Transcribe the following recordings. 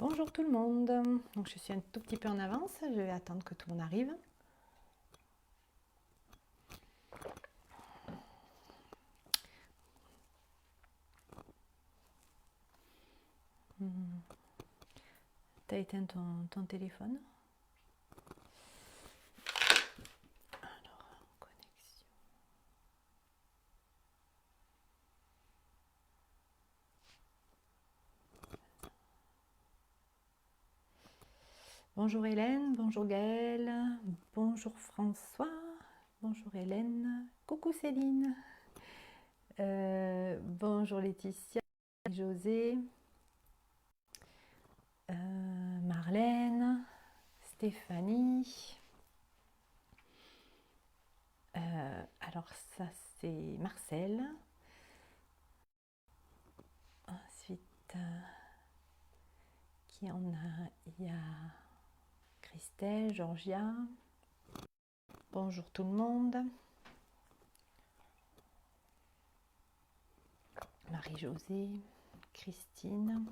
Bonjour tout le monde. Donc je suis un tout petit peu en avance, je vais attendre que tout le monde arrive. T'as éteint ton téléphone? Alors, connexion. Bonjour Hélène, bonjour Gaëlle, bonjour François, bonjour Hélène, coucou Céline, bonjour Laetitia, José, Marlène, Stéphanie. Alors ça c'est Marcel. Ensuite, qui en a? Il y a Christelle, Georgia. Bonjour tout le monde. Marie-Josée, Christine.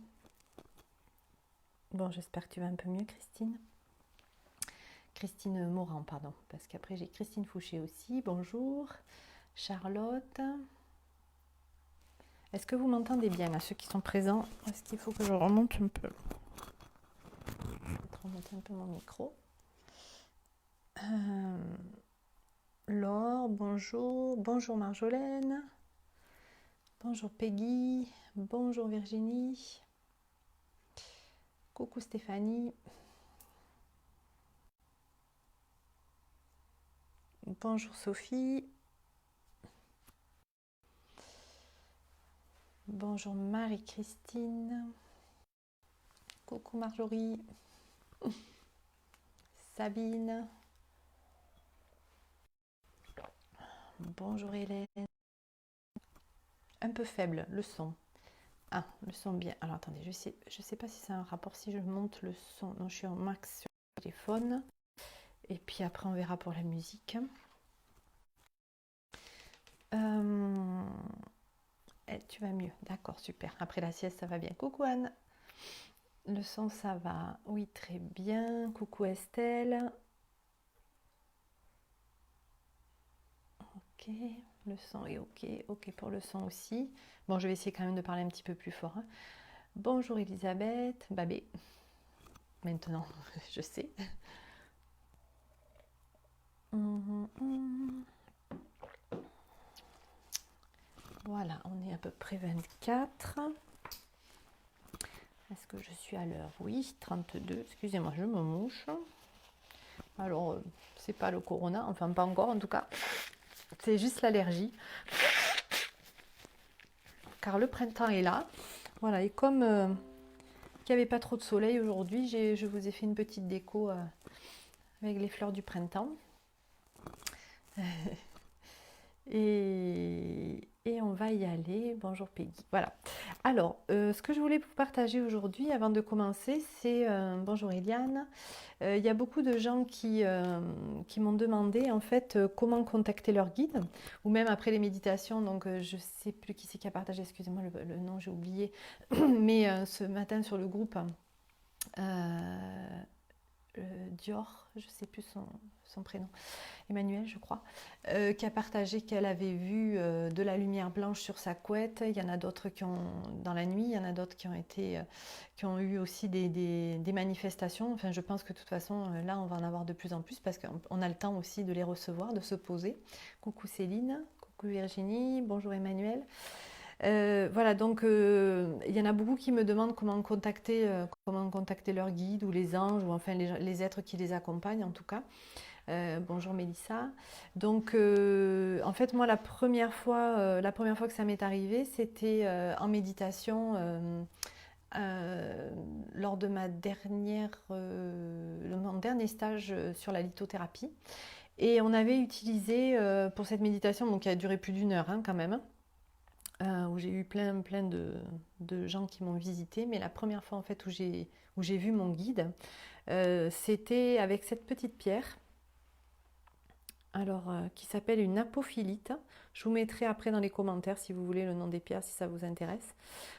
Bon, j'espère que tu vas un peu mieux, Christine. Christine Morand, pardon, parce qu'après j'ai Christine Fouché aussi. Bonjour. Charlotte. Est-ce que vous m'entendez bien, là, ceux qui sont présents? Est-ce qu'il faut que je remonte un peu? Je vais remonter un peu mon micro. Laure, bonjour. Bonjour Marjolaine. Bonjour Peggy. Bonjour Virginie. Coucou Stéphanie. Bonjour Sophie. Bonjour Marie-Christine. Coucou Marjorie. Sabine. Bonjour Hélène. Un peu faible le son. Ah, le son bien. Alors attendez, je sais pas si c'est un rapport si je monte le son. Non, je suis en max sur le téléphone. Et puis après on verra pour la musique. Tu vas mieux, d'accord, super. Après la sieste, ça va bien. Coucou Anne. Le son, ça va. Oui, très bien. Coucou Estelle. Ok, le son est ok. Ok pour le son aussi. Bon, je vais essayer quand même de parler un petit peu plus fort. Hein. Bonjour Elisabeth. Babé. Maintenant, je sais. Voilà, on est à peu près 24. Est-ce que je suis à l'heure? Oui, 32. Excusez-moi, je me mouche. Alors, c'est pas le corona, enfin pas encore en tout cas. C'est juste l'allergie. Car le printemps est là. Voilà, et comme il n'y avait pas trop de soleil aujourd'hui, je vous ai fait une petite déco avec les fleurs du printemps. Et on va y aller. Bonjour Peggy. Voilà. Alors, ce que je voulais vous partager aujourd'hui, avant de commencer, c'est bonjour Eliane. Il y a beaucoup de gens qui m'ont demandé en fait comment contacter leur guide, ou même après les méditations. Donc, je ne sais plus qui c'est qui a partagé. Excusez-moi le nom, j'ai oublié. Mais ce matin sur le groupe. Dior, je ne sais plus son prénom, Emmanuel je crois, qui a partagé qu'elle avait vu de la lumière blanche sur sa couette. Il y en a d'autres qui ont, dans la nuit, il y en a d'autres qui ont eu aussi des manifestations. Enfin, je pense que de toute façon, là, on va en avoir de plus en plus parce qu'on a le temps aussi de les recevoir, de se poser. Coucou Céline, coucou Virginie, bonjour Emmanuel. Voilà, donc il y en a beaucoup qui me demandent comment contacter leur guide ou les anges, ou enfin les êtres qui les accompagnent en tout cas. Bonjour Mélissa. Donc en fait moi la première fois que ça m'est arrivé, c'était en méditation lors de mon dernier stage sur la lithothérapie. Et on avait utilisé pour cette méditation, donc qui a duré plus d'1 heure hein, quand même, où j'ai eu plein de gens qui m'ont visité, mais la première fois en fait où j'ai vu mon guide, c'était avec cette petite pierre alors qui s'appelle une apophilite. Je vous mettrai après dans les commentaires si vous voulez le nom des pierres, si ça vous intéresse.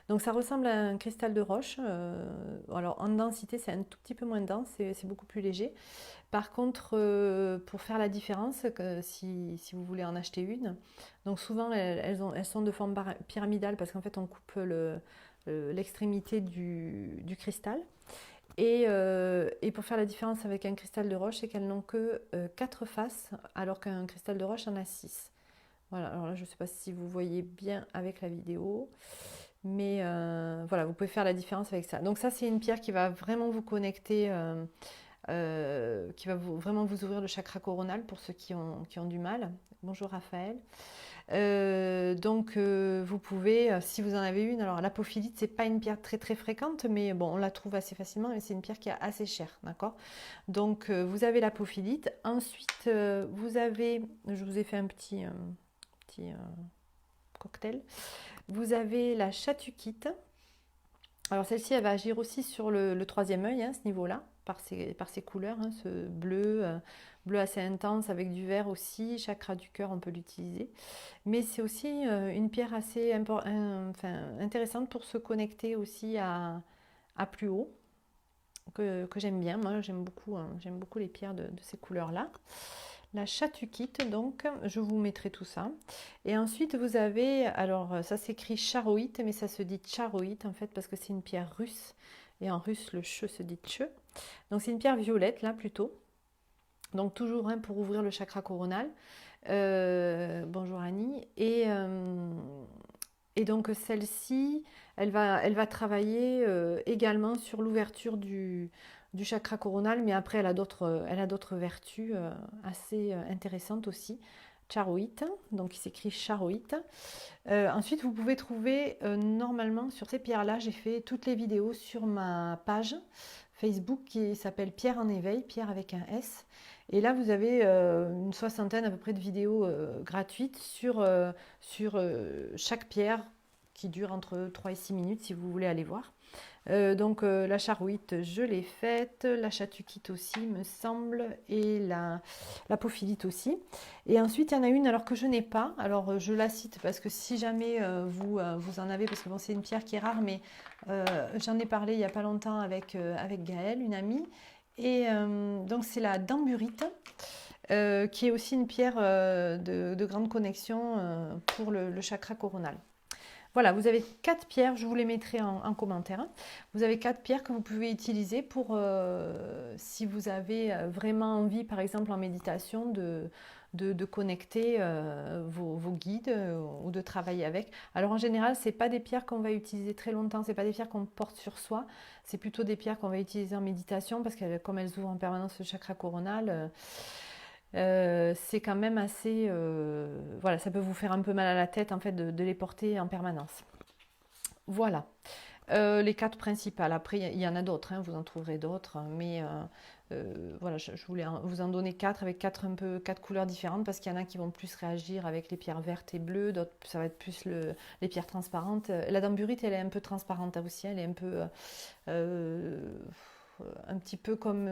Donc ça ressemble à un cristal de roche. Alors en densité, c'est un tout petit peu moins dense, c'est beaucoup plus léger. Par contre, pour faire la différence, si vous voulez en acheter une, donc souvent elles sont de forme pyramidale parce qu'en fait on coupe l'extrémité du cristal. Et pour faire la différence avec un cristal de roche, c'est qu'elles n'ont que 4 faces, alors qu'un cristal de roche en a 6. Voilà, alors là je ne sais pas si vous voyez bien avec la vidéo, mais voilà, vous pouvez faire la différence avec ça. Donc ça c'est une pierre qui va vraiment vous connecter, qui va vraiment vous ouvrir le chakra coronal pour ceux qui ont du mal. Bonjour Raphaël. Donc vous pouvez, si vous en avez une, alors l'apophilite c'est pas une pierre très très fréquente, mais bon on la trouve assez facilement, mais c'est une pierre qui est assez chère, d'accord. Donc vous avez l'apophilite. Ensuite vous avez, je vous ai fait un petit cocktail. Vous avez la chatukite. Alors celle-ci elle va agir aussi sur le troisième œil, hein, ce niveau-là, par ses couleurs, hein, ce bleu assez intense avec du vert aussi. Chakra du cœur on peut l'utiliser. Mais c'est aussi une pierre assez intéressante pour se connecter aussi à plus haut, que j'aime bien. Moi, j'aime beaucoup les pierres de ces couleurs-là. La chatukite, donc, je vous mettrai tout ça. Et ensuite, vous avez, alors ça s'écrit charoïte, mais ça se dit charoïte en fait, parce que c'est une pierre russe. Et en russe, le che se dit che. Donc, c'est une pierre violette, là, plutôt. Donc, toujours pour ouvrir le chakra coronal. Bonjour Annie. Et donc celle-ci, elle va travailler également sur l'ouverture du chakra coronal, mais après elle a d'autres vertus assez intéressantes aussi. Charoïte, donc il s'écrit charoïte. Ensuite, vous pouvez trouver normalement sur ces pierres-là, j'ai fait toutes les vidéos sur ma page Facebook qui s'appelle Pierre en éveil, Pierre avec un S. Et là, vous avez une soixantaine à peu près de vidéos gratuites sur chaque pierre qui dure entre 3 et 6 minutes si vous voulez aller voir. Donc la charouite, je l'ai faite, la chatukite aussi, me semble, et l'apophilite aussi. Et ensuite, il y en a une alors que je n'ai pas. Alors je la cite parce que si jamais vous en avez, parce que bon, c'est une pierre qui est rare, mais j'en ai parlé il n'y a pas longtemps avec Gaëlle, une amie. Et donc c'est la damburite, qui est aussi une pierre de grande connexion pour le chakra coronal. Voilà, vous avez 4 pierres, je vous les mettrai en commentaire. Vous avez 4 pierres que vous pouvez utiliser pour, si vous avez vraiment envie, par exemple en méditation, de connecter vos guides ou de travailler avec. Alors en général, ce n'est pas des pierres qu'on va utiliser très longtemps, ce n'est pas des pierres qu'on porte sur soi, c'est plutôt des pierres qu'on va utiliser en méditation parce que comme elles ouvrent en permanence le chakra coronal, c'est quand même assez... voilà, ça peut vous faire un peu mal à la tête en fait de les porter en permanence. Voilà. Les 4 principales. Après, il y en a d'autres, hein, vous en trouverez d'autres, mais voilà, je voulais vous en donner 4 avec 4 couleurs différentes parce qu'il y en a qui vont plus réagir avec les pierres vertes et bleues, d'autres ça va être plus les pierres transparentes. La damburite, elle est un peu transparente aussi, elle est un peu un petit peu comme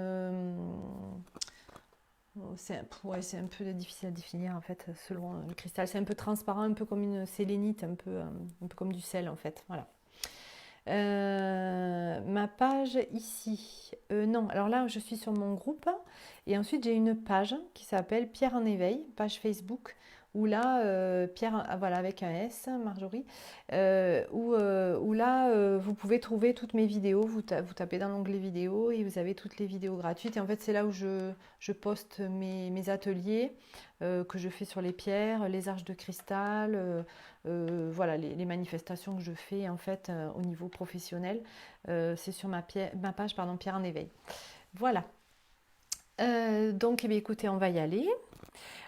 c'est un peu difficile à définir en fait selon le cristal. C'est un peu transparent, un peu comme une sélénite, un peu comme du sel en fait. Voilà. Ma page ici. Non, alors là je suis sur mon groupe et ensuite j'ai une page qui s'appelle Pierre en éveil, page Facebook, où là, Pierre, voilà, avec un S, Marjorie, où là, vous pouvez trouver toutes mes vidéos, vous tapez dans l'onglet vidéo et vous avez toutes les vidéos gratuites. Et en fait, c'est là où je poste mes ateliers que je fais sur les pierres, les arches de cristal, voilà, les manifestations que je fais en fait au niveau professionnel. C'est sur ma page, pardon, Pierre en éveil. Voilà. Donc, eh bien, écoutez, on va y aller.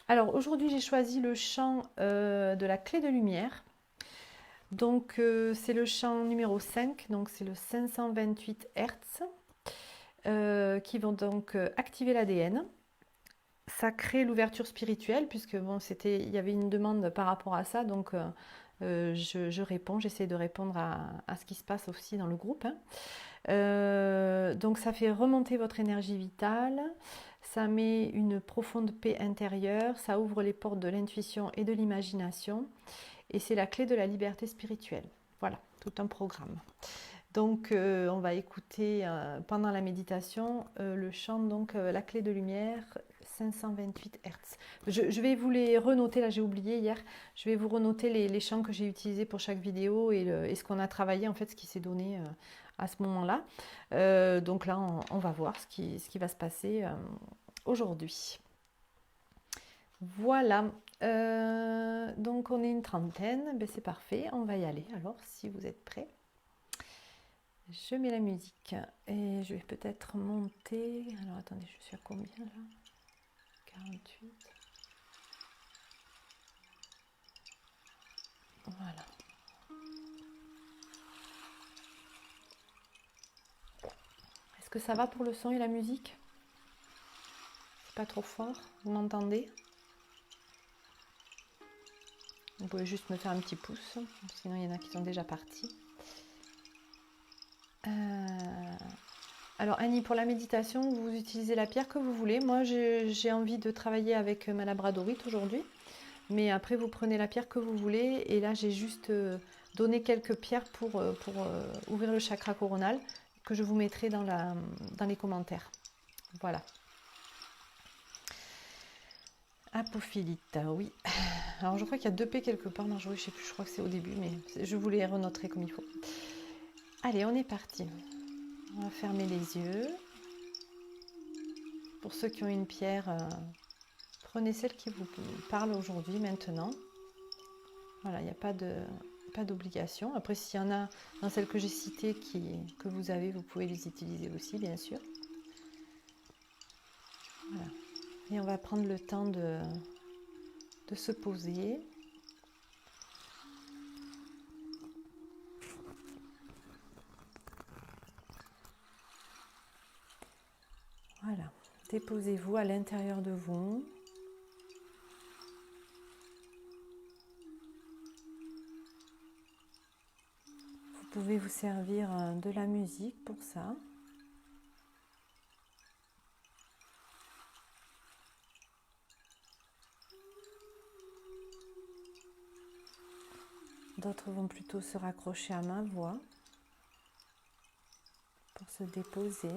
Alors aujourd'hui j'ai choisi le chant de la clé de lumière. Donc c'est le chant numéro 5, donc c'est le 528 Hz qui vont donc activer l'ADN. Ça crée l'ouverture spirituelle puisque bon, il y avait une demande par rapport à ça, donc je réponds, j'essaie de répondre à ce qui se passe aussi dans le groupe. Donc ça fait remonter votre énergie vitale. Ça met une profonde paix intérieure, ça ouvre les portes de l'intuition et de l'imagination. Et c'est la clé de la liberté spirituelle. Voilà, tout un programme. Donc, on va écouter pendant la méditation le chant, donc la clé de lumière, 528 Hz. Je vais vous les renoter, là j'ai oublié hier, je vais vous renoter les chants que j'ai utilisés pour chaque vidéo et ce qu'on a travaillé, en fait, ce qui s'est donné à ce moment-là. Donc là, on va voir ce qui va se passer aujourd'hui. Voilà, donc on est une trentaine, ben c'est parfait, on va y aller alors si vous êtes prêts. Je mets la musique et je vais peut-être monter. Alors attendez, je suis à combien là? 48. Voilà. Est-ce que ça va pour le son et la musique? C'est pas trop fort? Vous m'entendez? Vous pouvez juste me faire un petit pouce, sinon il y en a qui sont déjà partis. Alors Annie, pour la méditation, vous utilisez la pierre que vous voulez. Moi, j'ai envie de travailler avec ma labradorite aujourd'hui. Mais après, vous prenez la pierre que vous voulez. Et là, j'ai juste donné quelques pierres pour ouvrir le chakra coronal que je vous mettrai dans les commentaires. Voilà. Apophilite, oui. Alors, je crois qu'il y a 2 P quelque part. Non, je ne sais plus, je crois que c'est au début, mais je vous les renoterai comme il faut. Allez, on est parti. On va fermer les yeux. Pour ceux qui ont une pierre, prenez celle qui vous parle aujourd'hui, maintenant. Voilà, il n'y a pas d'obligation. Après, s'il y en a dans celles que j'ai citées que vous avez, vous pouvez les utiliser aussi, bien sûr. Voilà. Et on va prendre le temps de se poser. Voilà. Déposez-vous à l'intérieur de vous. Vous pouvez vous servir de la musique pour ça. D'autres vont plutôt se raccrocher à ma voix pour se déposer.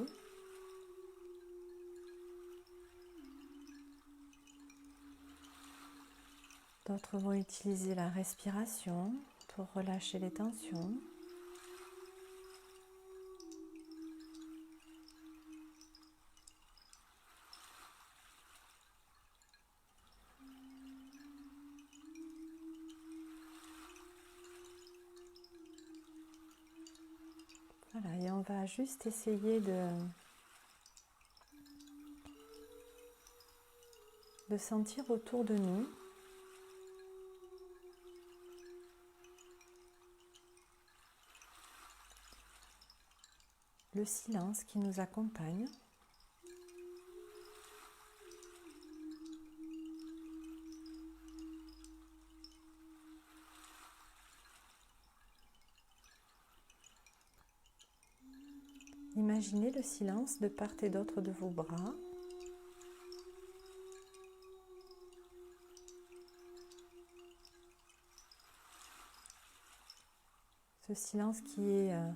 D'autres vont utiliser la respiration pour relâcher les tensions. Voilà, et on va juste essayer de sentir autour de nous le silence qui nous accompagne. Imaginez le silence de part et d'autre de vos bras. Ce silence qui est à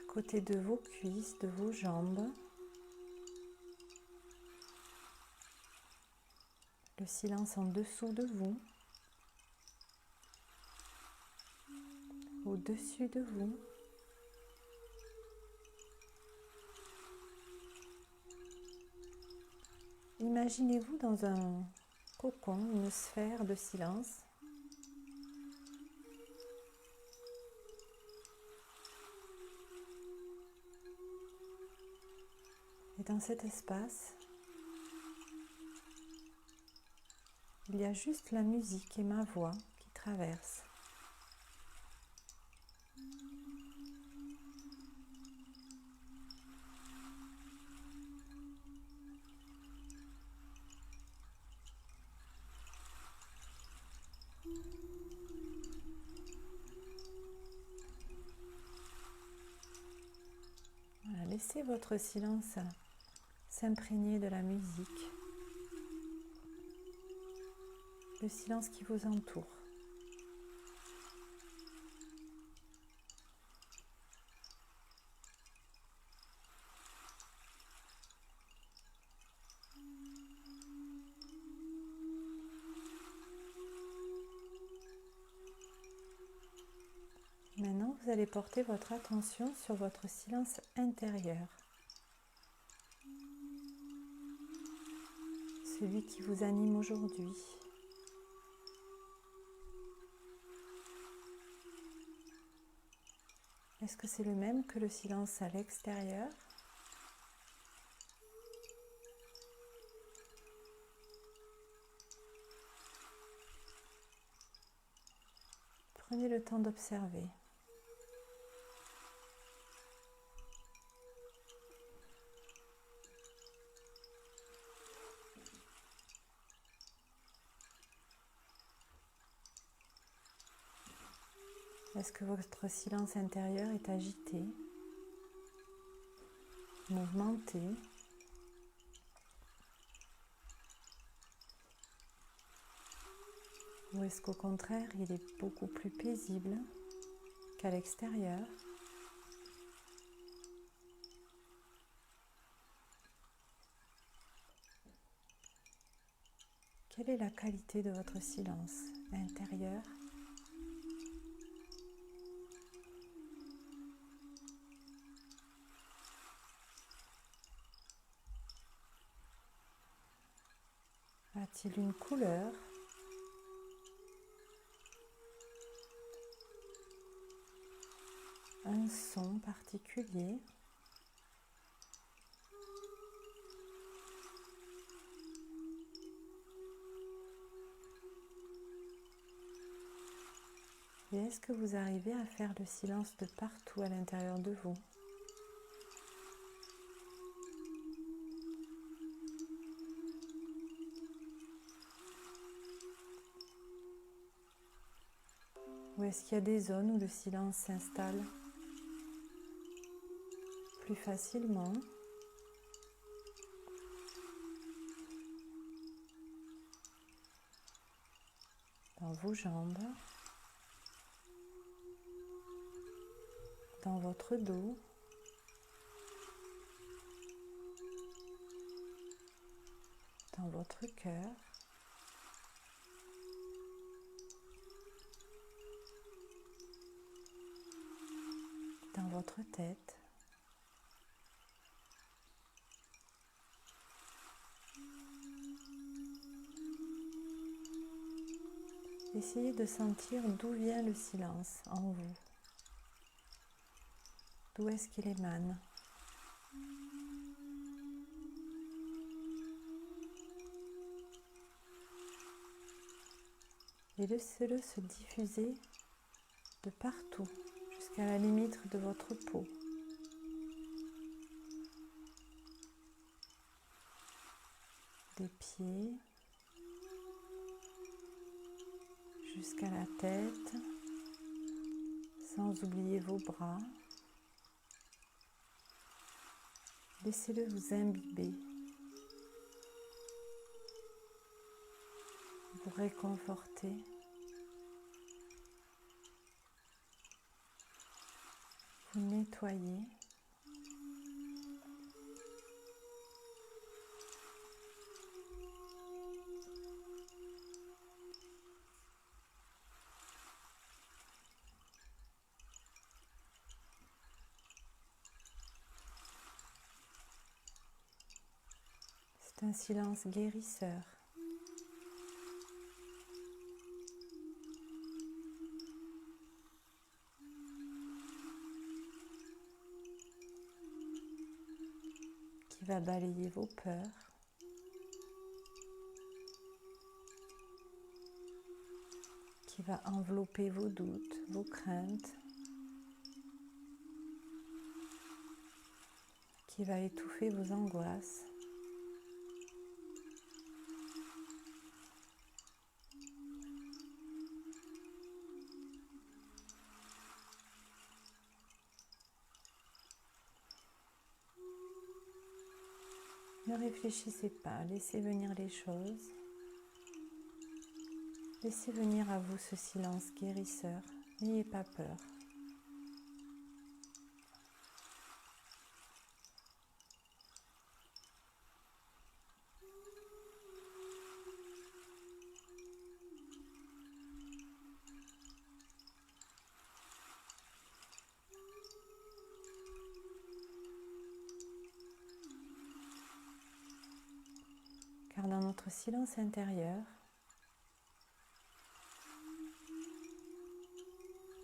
côté de vos cuisses, de vos jambes. Le silence en dessous de vous. Au-dessus de vous. Imaginez-vous dans un cocon, une sphère de silence. Et dans cet espace, il y a juste la musique et ma voix qui traversent. Laissez votre silence s'imprégner de la musique, le silence qui vous entoure. Maintenant, vous allez porter votre attention sur votre silence intérieur, celui qui vous anime aujourd'hui. Est-ce que c'est le même que le silence à l'extérieur? Prenez le temps d'observer. Est-ce que votre silence intérieur est agité, mouvementé? Ou est-ce qu'au contraire, il est beaucoup plus paisible qu'à l'extérieur? Quelle est la qualité de votre silence intérieur? A-t-il une couleur? Un son particulier? Et est-ce que vous arrivez à faire le silence de partout à l'intérieur de vous? Ou est-ce qu'il y a des zones où le silence s'installe plus facilement? Dans vos jambes, dans votre dos, dans votre cœur, dans votre tête. Essayez de sentir d'où vient le silence en vous. D'où est-ce qu'il émane? Et laissez-le se diffuser de partout, jusqu'à la limite de votre peau. Des pieds jusqu'à la tête, sans oublier vos bras. Laissez-le vous imbiber, vous réconforter. Vous nettoyer. C'est un silence guérisseur. Qui va balayer vos peurs. Qui va envelopper vos doutes, vos craintes. Qui va étouffer vos angoisses. Ne réfléchissez pas, laissez venir les choses. Laissez venir à vous ce silence guérisseur. N'ayez pas peur. Car dans notre silence intérieur,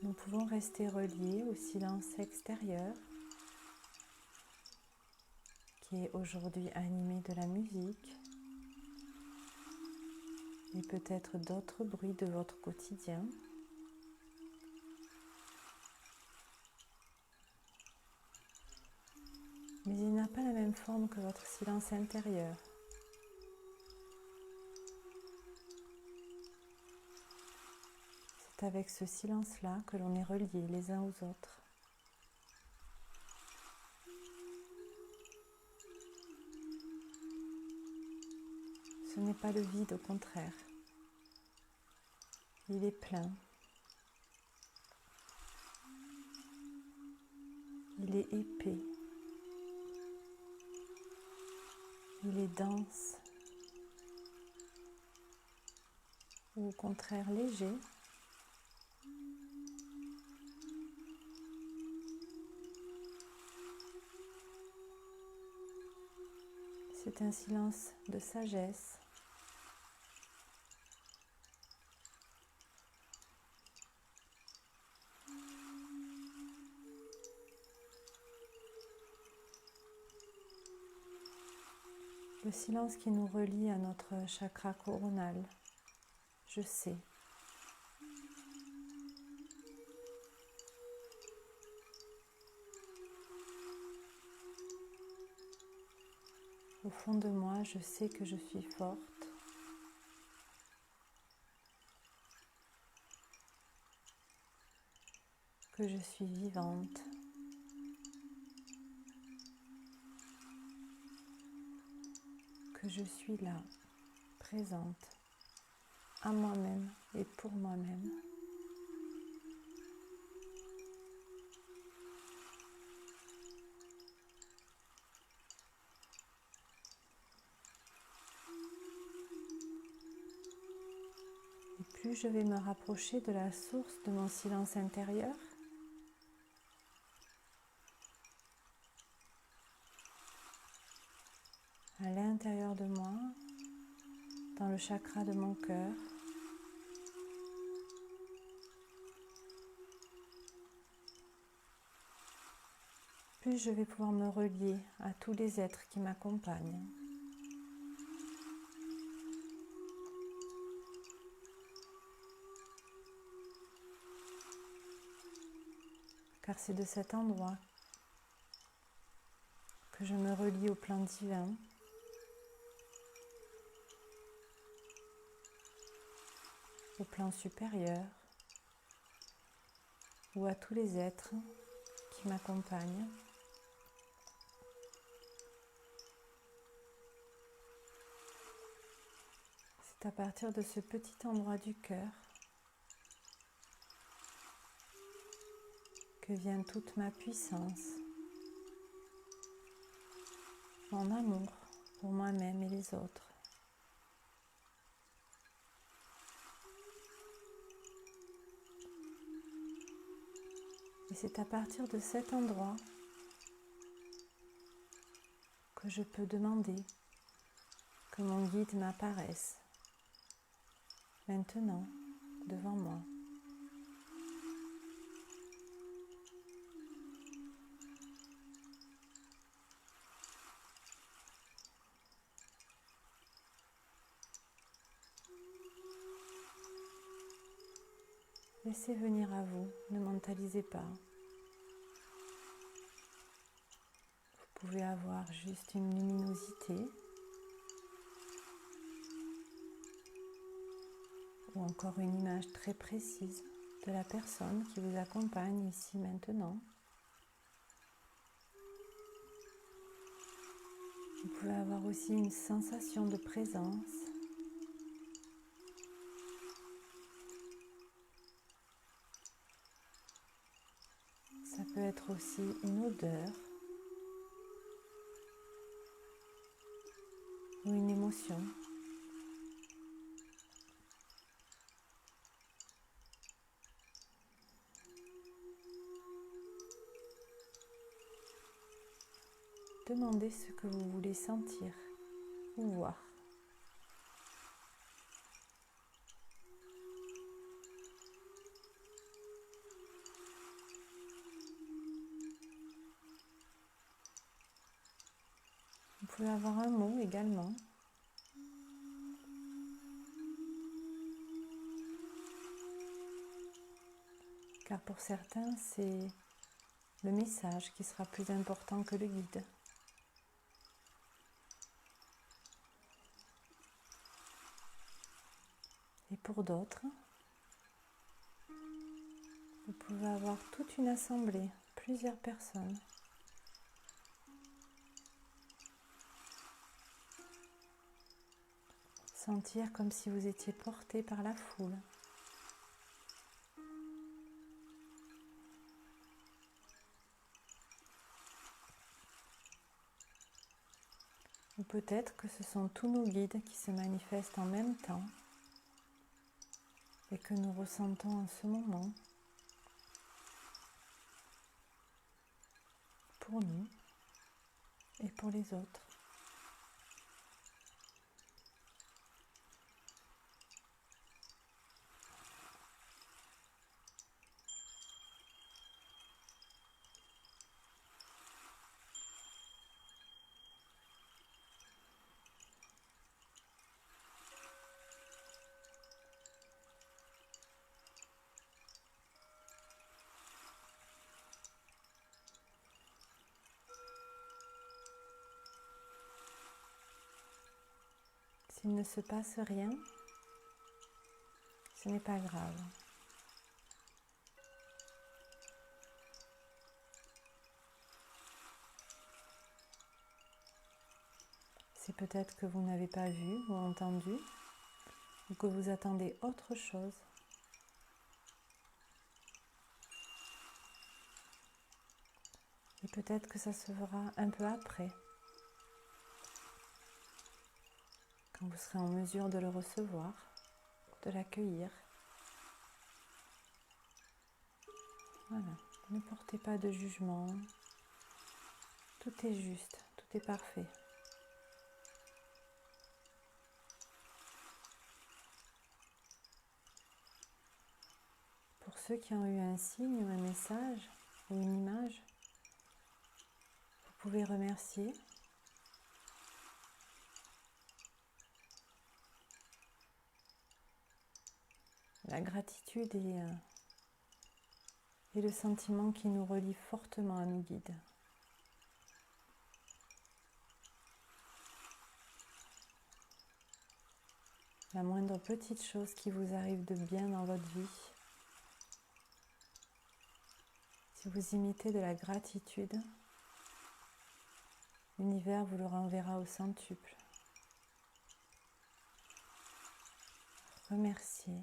nous pouvons rester reliés au silence extérieur qui est aujourd'hui animé de la musique et peut-être d'autres bruits de votre quotidien. Mais il n'a pas la même forme que votre silence intérieur. C'est avec ce silence-là que l'on est reliés les uns aux autres. Ce n'est pas le vide, au contraire. Il est plein. Il est épais. Il est dense. Ou au contraire léger. C'est un silence de sagesse. Le silence qui nous relie à notre chakra coronal. Je sais. Au fond de moi, je sais que je suis forte. Que je suis vivante. Que je suis là, présente, à moi-même et pour moi-même. Et plus je vais me rapprocher de la source de mon silence intérieur, à l'intérieur de moi, dans le chakra de mon cœur, plus je vais pouvoir me relier à tous les êtres qui m'accompagnent. Car c'est de cet endroit que je me relie au plan divin, au plan supérieur, ou à tous les êtres qui m'accompagnent. C'est à partir de ce petit endroit du cœur que vient toute ma puissance, mon amour pour moi-même et les autres. Et c'est à partir de cet endroit que je peux demander que mon guide m'apparaisse maintenant devant moi. Laissez venir à vous, ne mentalisez pas. Vous pouvez avoir juste une luminosité ou encore une image très précise de la personne qui vous accompagne ici maintenant. Vous pouvez avoir aussi une sensation de présence. Ça peut être aussi une odeur ou une émotion. Demandez ce que vous voulez sentir ou voir. Vous pouvez avoir un mot également. Car pour certains, c'est le message qui sera plus important que le guide. Et pour d'autres, vous pouvez avoir toute une assemblée, plusieurs personnes. Sentir comme si vous étiez porté par la foule. Ou peut-être que ce sont tous nos guides qui se manifestent en même temps et que nous ressentons en ce moment pour nous et pour les autres. S'il ne se passe rien, ce n'est pas grave. C'est peut-être que vous n'avez pas vu ou entendu, ou que vous attendez autre chose. Et peut-être que ça se fera un peu après, quand vous serez en mesure de le recevoir, de l'accueillir. Voilà, ne portez pas de jugement. Tout est juste, tout est parfait. Pour ceux qui ont eu un signe ou un message ou une image, vous pouvez remercier. La gratitude est le sentiment qui nous relie fortement à nos guides. La moindre petite chose qui vous arrive de bien dans votre vie, si vous imitez de la gratitude, l'univers vous le renverra au centuple. Remerciez.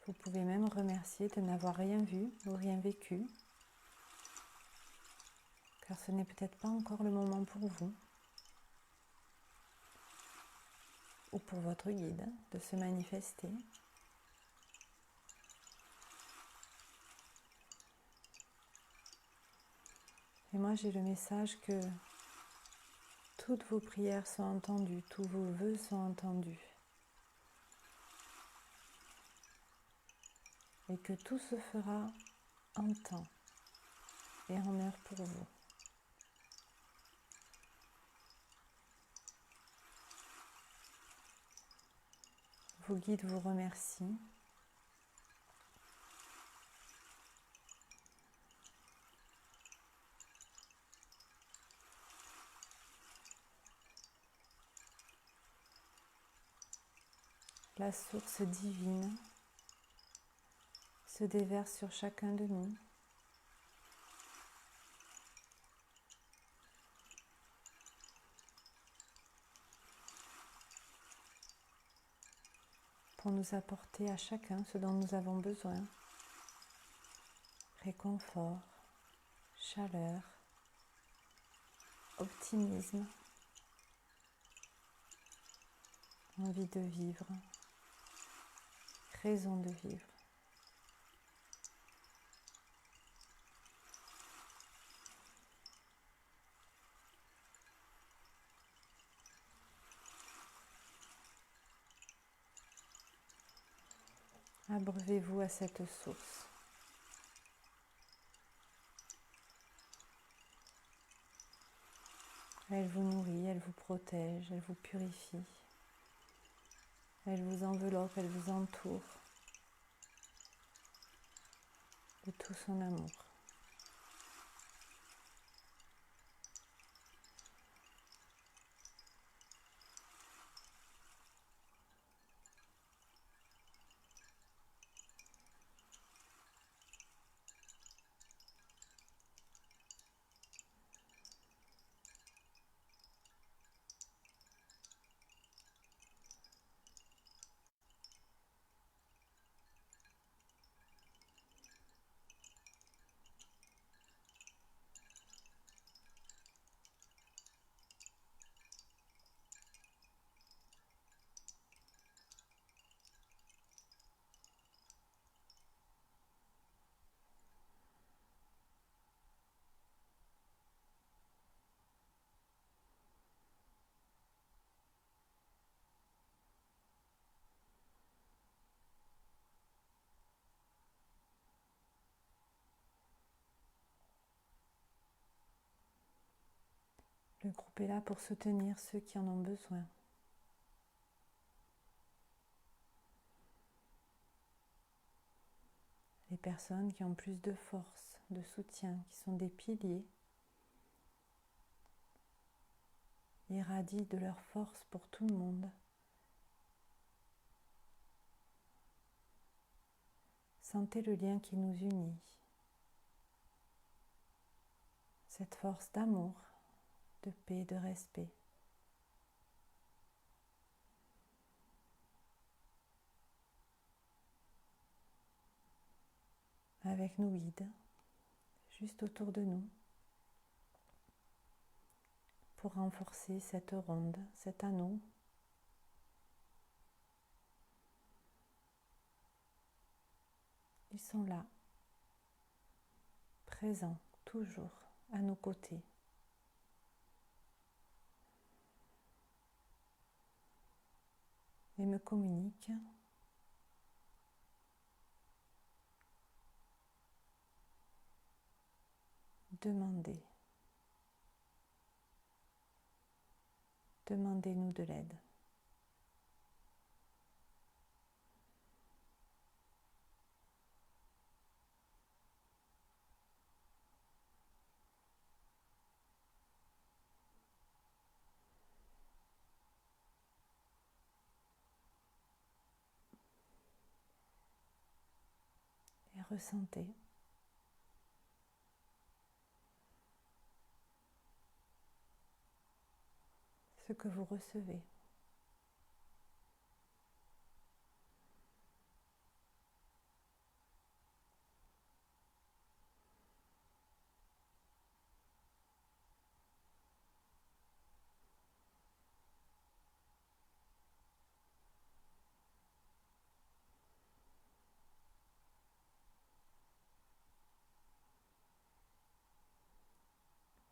Vous pouvez même remercier de n'avoir rien vu ou rien vécu, car ce n'est peut-être pas encore le moment pour vous, ou pour votre guide, de se manifester. Et moi j'ai le message que toutes vos prières sont entendues, tous vos vœux sont entendus. Et que tout se fera en temps et en heure pour vous. Vos guides vous remercient. la source divine se déverse sur chacun de nous. Pour nous apporter à chacun ce dont nous avons besoin. Réconfort, chaleur, optimisme, envie de vivre, raison de vivre. Abreuvez-vous à cette source. Elle vous nourrit, elle vous protège, elle vous purifie. Elle vous enveloppe, elle vous entoure de tout son amour. Le groupe est là pour soutenir ceux qui en ont besoin. Les personnes qui ont plus de force, de soutien, qui sont des piliers, irradient de leur force pour tout le monde. Sentez le lien qui nous unit. Cette force d'amour, de paix, de respect. Avec nos guides, juste autour de nous, pour renforcer cette ronde, cet anneau. Ils sont là, présents, toujours à nos côtés. Et me communiquent demandez. Demandez-nous de l'aide. Et ressentez ce que vous recevez.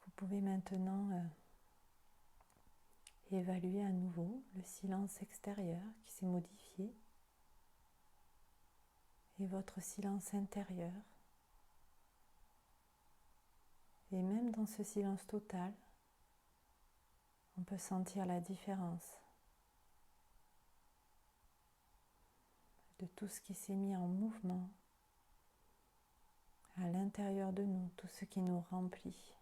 Vous pouvez maintenant évaluer à nouveau le silence extérieur qui s'est modifié et votre silence intérieur. Et même dans ce silence total, on peut sentir la différence de tout ce qui s'est mis en mouvement à l'intérieur de nous, tout ce qui nous remplit.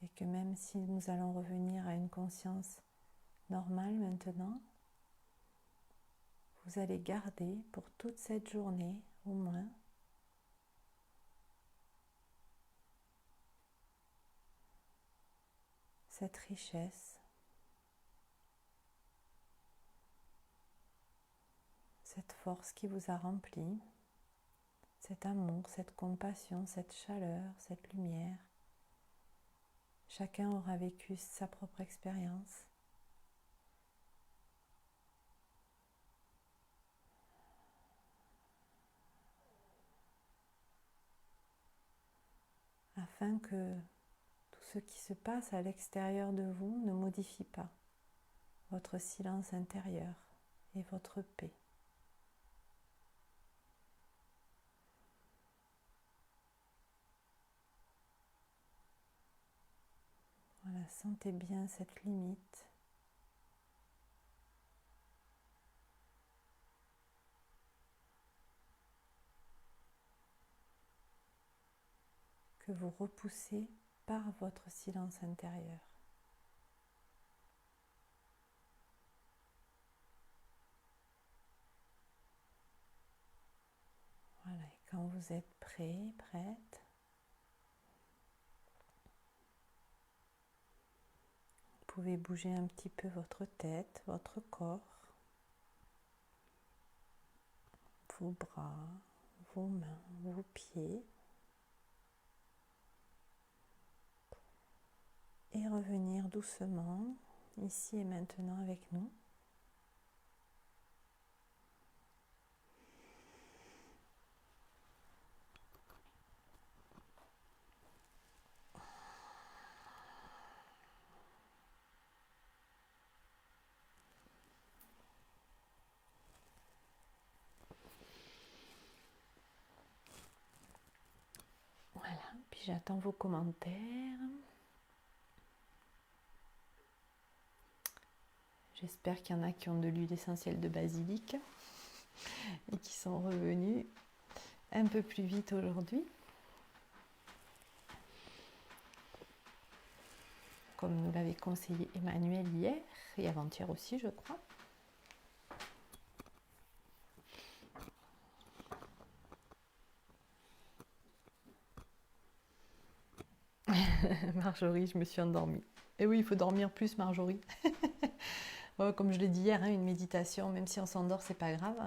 Et que même si nous allons revenir à une conscience normale maintenant, vous allez garder pour toute cette journée au moins cette richesse, cette force qui vous a rempli, cet amour, cette compassion, cette chaleur, cette lumière. Chacun aura vécu sa propre expérience. Afin que tout ce qui se passe à l'extérieur de vous ne modifie pas votre silence intérieur et votre paix. Voilà, sentez bien cette limite. Que vous repoussez par votre silence intérieur. Voilà, et quand vous êtes prêt, prête, vous pouvez bouger un petit peu votre tête, votre corps, vos bras, vos mains, vos pieds. Et revenir doucement, ici et maintenant avec nous. Voilà, puis j'attends vos commentaires. J'espère qu'il y en a qui ont de l'huile essentielle de basilic et qui sont revenus un peu plus vite aujourd'hui. Comme nous l'avait conseillé Emmanuel hier et avant-hier aussi, je crois. Marjorie, je me suis endormie. Et oui, il faut dormir plus, Marjorie. Comme je l'ai dit hier, une méditation, même si on s'endort, c'est pas grave.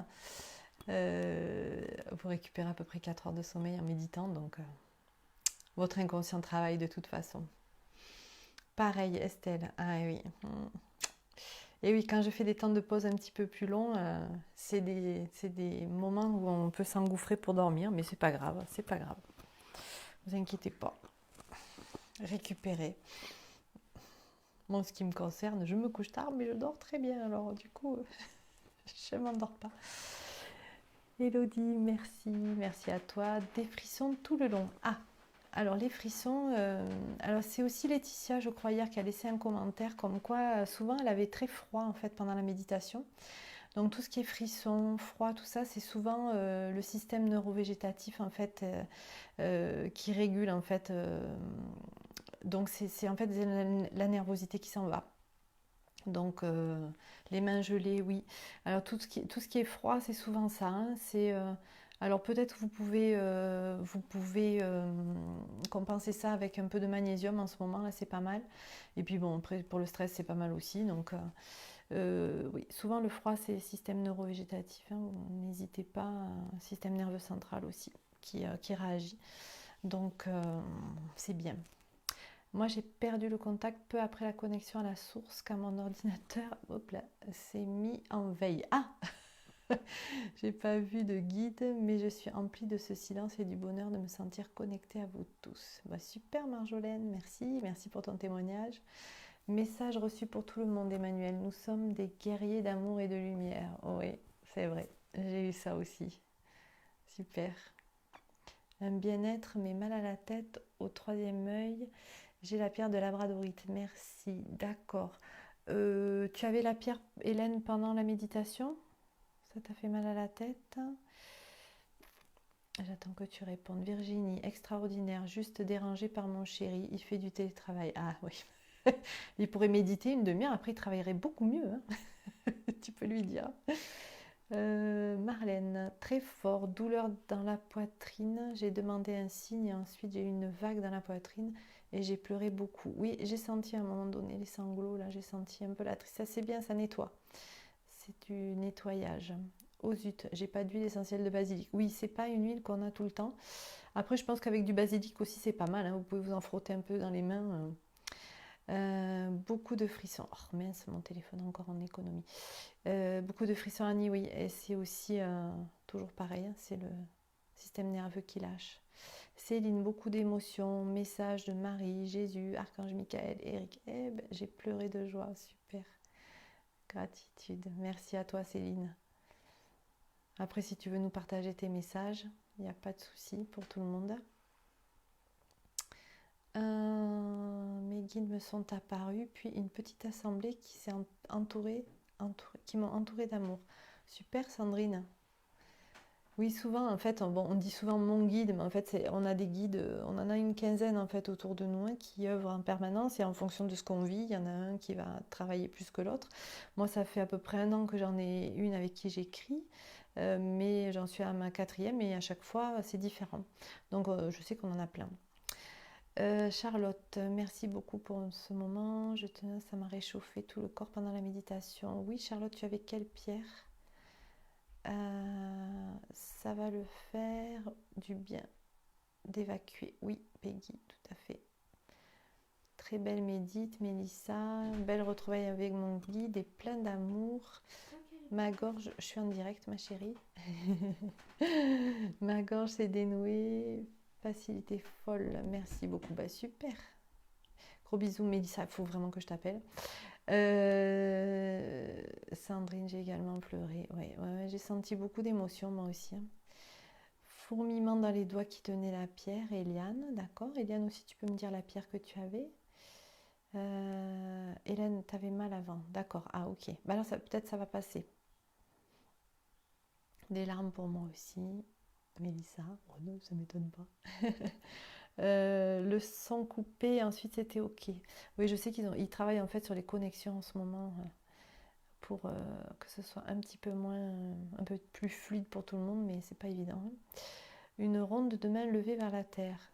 Vous récupérez à peu près 4 heures de sommeil en méditant, donc votre inconscient travaille de toute façon. Pareil, Estelle. Ah oui. Et oui, quand je fais des temps de pause un petit peu plus longs, c'est des moments où on peut s'engouffrer pour dormir, mais c'est pas grave, c'est pas grave. Vous inquiétez pas. Récupérez. Moi, en ce qui me concerne, je me couche tard, mais je dors très bien. Alors, du coup, je ne m'endors pas. Elodie, merci. Merci à toi. Des frissons tout le long. Ah, alors les frissons... alors, c'est aussi Laetitia, je crois, hier, qui a laissé un commentaire comme quoi, souvent, elle avait très froid, en fait, pendant la méditation. Donc, tout ce qui est frissons, froid, tout ça, c'est souvent le système neurovégétatif, en fait, qui régule, en fait... donc c'est en fait la nervosité qui s'en va. Donc les mains gelées, oui. Alors tout ce qui est froid, c'est souvent ça. Hein. Alors peut-être que vous pouvez compenser ça avec un peu de magnésium en ce moment, là c'est pas mal. Et puis bon, après pour le stress c'est pas mal aussi. Donc oui, souvent le froid c'est système neurovégétatif. Hein. N'hésitez pas, système nerveux central aussi qui réagit. Donc c'est bien. Moi, j'ai perdu le contact peu après la connexion à la source quand mon ordinateur s'est mis en veille. Ah j'ai pas vu de guide, mais je suis emplie de ce silence et du bonheur de me sentir connectée à vous tous. Bah, super Marjolaine, merci pour ton témoignage. Message reçu pour tout le monde, Emmanuel. Nous sommes des guerriers d'amour et de lumière. Oh oui, c'est vrai, j'ai eu ça aussi. Super. Un bien-être, mais mal à la tête, au troisième œil. J'ai la pierre de labradorite, merci, d'accord. Tu avais la pierre, Hélène, pendant la méditation? Ça t'a fait mal à la tête? J'attends que tu répondes. Virginie, extraordinaire, juste dérangée par mon chéri, il fait du télétravail. Ah oui, il pourrait méditer une demi-heure, après il travaillerait beaucoup mieux, hein. Tu peux lui dire. Marlène, très fort, douleur dans la poitrine. J'ai demandé un signe et ensuite j'ai eu une vague dans la poitrine et j'ai pleuré beaucoup. Oui, j'ai senti à un moment donné les sanglots, là j'ai senti un peu la tristesse. C'est bien, ça nettoie. C'est du nettoyage. Oh zut, j'ai pas d'huile essentielle de basilic. Oui, c'est pas une huile qu'on a tout le temps. Après, je pense qu'avec du basilic aussi, c'est pas mal, hein. Vous pouvez vous en frotter un peu dans les mains. Beaucoup de frissons. Oh mince, mon téléphone encore en économie. Beaucoup de frissons, Annie, oui. Et c'est aussi toujours pareil, hein, c'est le système nerveux qui lâche. Céline, beaucoup d'émotions. Message de Marie, Jésus, Archange Michael, Eric. Eh ben, j'ai pleuré de joie, super. Gratitude. Merci à toi, Céline. Après, si tu veux nous partager tes messages, il n'y a pas de souci pour tout le monde. Mes guides me sont apparus, puis une petite assemblée qui s'est qui m'ont entourée d'amour. Super, Sandrine. Oui, souvent, en fait, bon, on dit souvent mon guide, mais en fait, on a des guides, on en a une quinzaine en fait autour de nous, hein, qui œuvrent en permanence et en fonction de ce qu'on vit, il y en a un qui va travailler plus que l'autre. Moi, ça fait à peu près 1 an que j'en ai une avec qui j'écris, mais j'en suis à ma 4e et à chaque fois, c'est différent. Donc, je sais qu'on en a plein. Charlotte, merci beaucoup pour ce moment. Ça m'a réchauffé tout le corps pendant la méditation. Oui, Charlotte, tu avais quelle pierre? Ça va le faire du bien d'évacuer. Oui, Peggy, tout à fait. Très belle médite, Mélissa. Belle retrouvaille avec mon guide et plein d'amour. Ma gorge, je suis en direct, ma chérie. Ma gorge s'est dénouée. Facilité folle. Merci beaucoup. Bah, super. Gros bisous, Mélissa. Il faut vraiment que je t'appelle. Sandrine, j'ai également pleuré. Ouais, j'ai senti beaucoup d'émotions, moi aussi, hein. Fourmillement dans les doigts qui tenaient la pierre. Eliane, d'accord. Eliane aussi, tu peux me dire la pierre que tu avais. Hélène, t'avais mal avant. D'accord. Ah, ok. Bah alors, peut-être ça va passer. Des larmes pour moi aussi. Mélissa. Oh non, ça m'étonne pas. Le son coupé, ensuite c'était ok. Oui, je sais qu'ils travaillent en fait sur les connexions en ce moment, pour que ce soit un petit peu moins, un peu plus fluide pour tout le monde, mais c'est pas évident, hein. Une ronde de main levée vers la terre.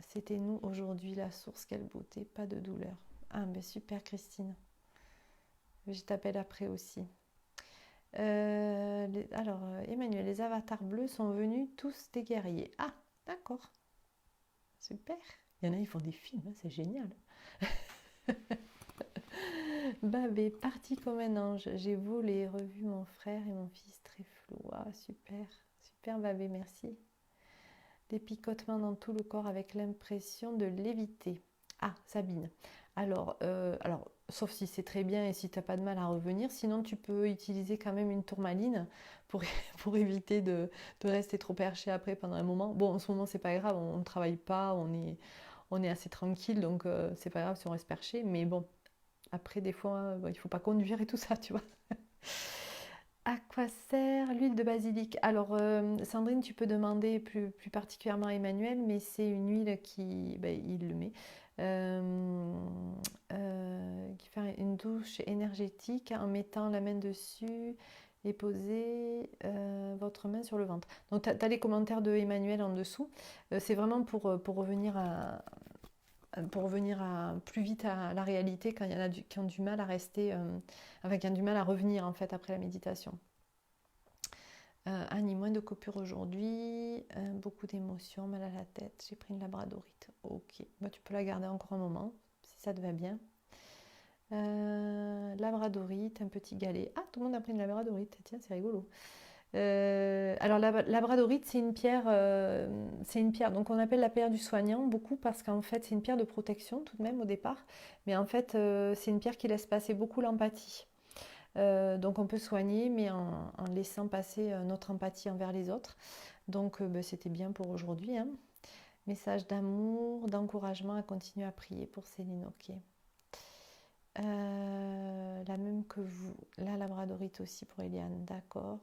C'était nous aujourd'hui, la source, quelle beauté, pas de douleur. Ah, ben super, Christine. Je t'appelle après aussi. Emmanuel, les avatars bleus sont venus tous des guerriers. Ah, d'accord. Super. Il y en a, ils font des films, hein, c'est génial. Babé, parti comme un ange. J'ai volé, revu mon frère et mon fils très flou. Ah, super. Super, Babé, merci. Des picotements dans tout le corps avec l'impression de léviter. Ah, Sabine. Alors, sauf si c'est très bien et si tu n'as pas de mal à revenir, sinon tu peux utiliser quand même une tourmaline pour, pour éviter de rester trop perché après pendant un moment. Bon, en ce moment, c'est pas grave, on ne travaille pas, on est assez tranquille, donc c'est pas grave si on reste perché, mais bon, après, des fois, il ne faut pas conduire et tout ça, tu vois. À quoi sert l'huile de basilic? Alors, Sandrine, tu peux demander plus particulièrement à Emmanuel, mais c'est une huile il le met, qui fait une douche énergétique en mettant la main dessus et poser votre main sur le ventre. Donc, tu as les commentaires de Emmanuel en dessous. C'est vraiment pour revenir plus vite à la réalité quand il y en a qui ont du mal à rester, qui ont du mal à revenir en fait après la méditation. Annie, moins de coupures aujourd'hui, beaucoup d'émotions, mal à la tête, j'ai pris une labradorite. Ok, bah, tu peux la garder encore un moment si ça te va bien. Labradorite, un petit galet. Ah, tout le monde a pris une labradorite, tiens, c'est rigolo. Alors la labradorite, c'est une pierre, donc on appelle la pierre du soignant beaucoup parce qu'en fait c'est une pierre de protection tout de même au départ, mais en fait c'est une pierre qui laisse passer beaucoup l'empathie. Donc on peut soigner mais en laissant passer notre empathie envers les autres. Donc c'était bien pour aujourd'hui, hein. Message d'amour, d'encouragement à continuer à prier pour Céline, ok. La même que vous, la labradorite aussi pour Eliane, d'accord.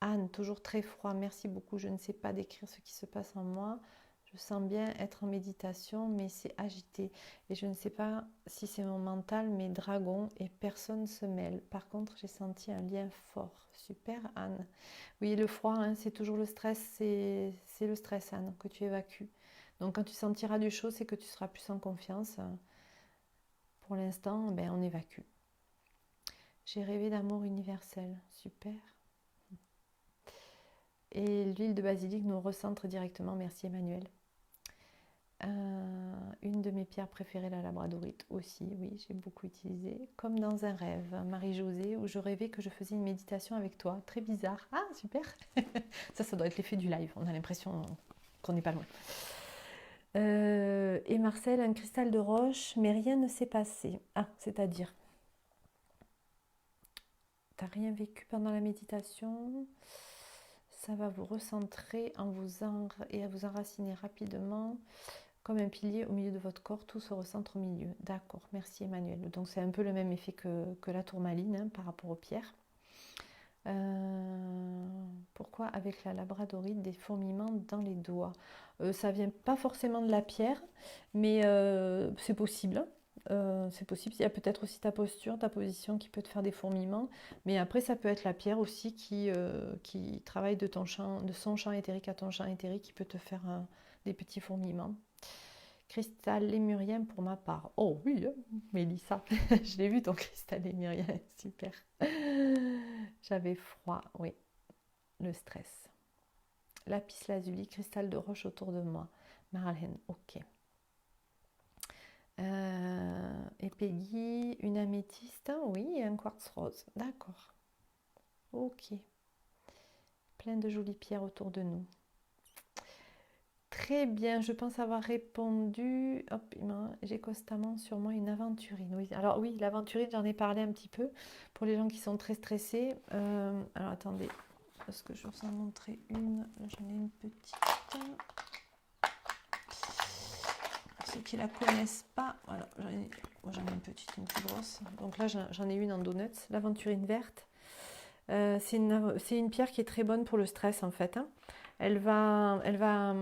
Anne, toujours très froid, merci beaucoup. Je ne sais pas décrire ce qui se passe en moi. Je sens bien être en méditation, mais c'est agité. Et je ne sais pas si c'est mon mental, mais dragon et personne ne se mêle. Par contre, j'ai senti un lien fort. Super, Anne. Oui, le froid, hein, c'est toujours le stress. C'est le stress, Anne, que tu évacues. Donc, quand tu sentiras du chaud, c'est que tu seras plus en confiance. Pour l'instant, ben, on évacue. J'ai rêvé d'amour universel. Super. Et l'huile de basilic nous recentre directement. Merci, Emmanuel. Une de mes pierres préférées, la labradorite aussi, oui, j'ai beaucoup utilisé. Comme dans un rêve, Marie-Josée, où je rêvais que je faisais une méditation avec toi. Très bizarre. Ah, super. Ça doit être l'effet du live. On a l'impression qu'on n'est pas loin. Et Marcel, un cristal de roche, mais rien ne s'est passé. Ah, c'est-à-dire, t'as rien vécu pendant la méditation. Ça va vous recentrer et à vous enraciner rapidement. Comme un pilier au milieu de votre corps, tout se recentre au milieu. D'accord, merci Emmanuel. Donc c'est un peu le même effet que la tourmaline hein, par rapport aux pierres. Pourquoi avec la labradorite des fourmillements dans les doigts ça vient pas forcément de la pierre, mais c'est possible. C'est possible. Il y a peut-être aussi ta posture, ta position qui peut te faire des fourmillements. Mais après, ça peut être la pierre aussi qui travaille de son champ éthérique à ton champ éthérique qui peut te faire des petits fourmillements. Cristal lémurien pour ma part. Oh oui, Mélissa, je l'ai vu ton cristal lémurien, super. J'avais froid, oui, le stress. Lapis lazuli, cristal de roche autour de moi. Marlène, ok. Et Peggy, une améthyste, oui, et un quartz rose, d'accord. Ok. Plein de jolies pierres autour de nous. Très bien, je pense avoir répondu. Hop, j'ai constamment sur moi une aventurine. Oui, alors oui, l'aventurine, j'en ai parlé un petit peu pour les gens qui sont très stressés. Alors attendez, parce que je vais vous en montrer une. Là, j'en ai une petite. Ceux qui la connaissent pas, voilà, j'en ai une petite, une plus grosse. Donc là, j'en ai une en donuts, l'aventurine verte. C'est une pierre qui est très bonne pour le stress en fait. Hein. Elle va, là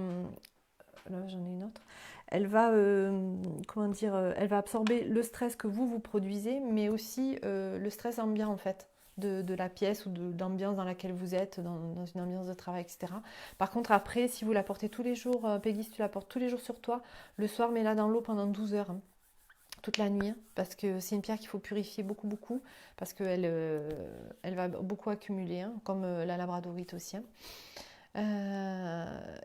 j'en ai une autre. Elle va, elle va absorber le stress que vous produisez, mais aussi le stress ambiant en fait, de la pièce ou d'ambiance dans laquelle vous êtes, dans une ambiance de travail, etc. Par contre, après, si vous la portez tous les jours, Peggy, si tu la portes tous les jours sur toi, le soir, mets-la dans l'eau pendant 12 heures. Hein, toute la nuit, hein, parce que c'est une pierre qu'il faut purifier beaucoup, beaucoup, parce qu'elle elle va beaucoup accumuler, hein, comme la labradorite aussi. Hein.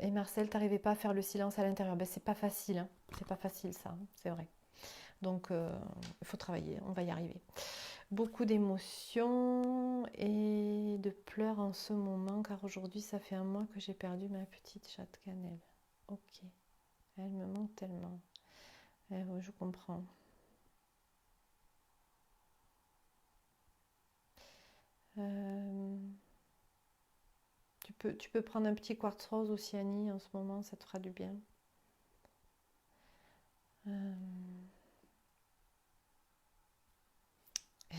Et Marcel, t'arrivais pas à faire le silence à l'intérieur. Ben, c'est pas facile, hein. C'est pas facile ça, hein, c'est vrai. Donc il faut travailler, on va y arriver. Beaucoup d'émotions et de pleurs en ce moment, car aujourd'hui ça fait un mois que j'ai perdu ma petite chatte cannelle. Ok, elle me manque tellement. Je comprends. Tu peux prendre un petit quartz rose aussi, Annie, en ce moment, ça te fera du bien.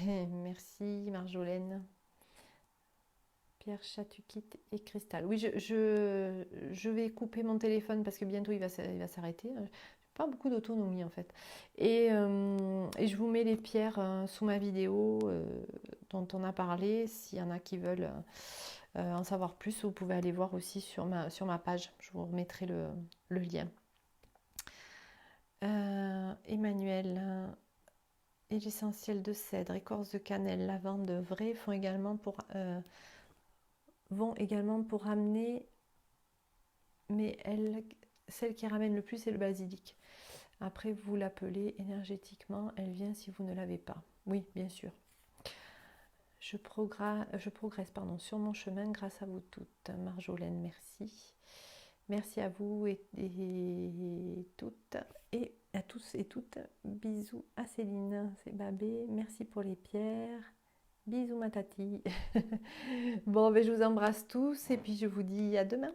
Merci Marjolaine. Pierre, chatukite et cristal. Oui, je vais couper mon téléphone parce que bientôt il va s'arrêter. Pas beaucoup d'autonomie en fait. Et je vous mets les pierres sous ma vidéo dont on a parlé. S'il y en a qui veulent en savoir plus, vous pouvez aller voir aussi sur ma page. Je vous remettrai le lien. Emmanuel, et l'essentiel de cèdre, écorce de cannelle, lavande vraie vont également pour ramener, mais celle qui ramène le plus, c'est le basilic. Après, vous l'appelez énergétiquement, elle vient si vous ne l'avez pas. Oui, bien sûr. Je progresse sur mon chemin grâce à vous toutes. Marjolaine, merci. Merci à vous et toutes, et à tous et toutes. Bisous à Céline, c'est Babé. Merci pour les pierres. Bisous ma tati. Bon, ben, je vous embrasse tous et puis je vous dis à demain.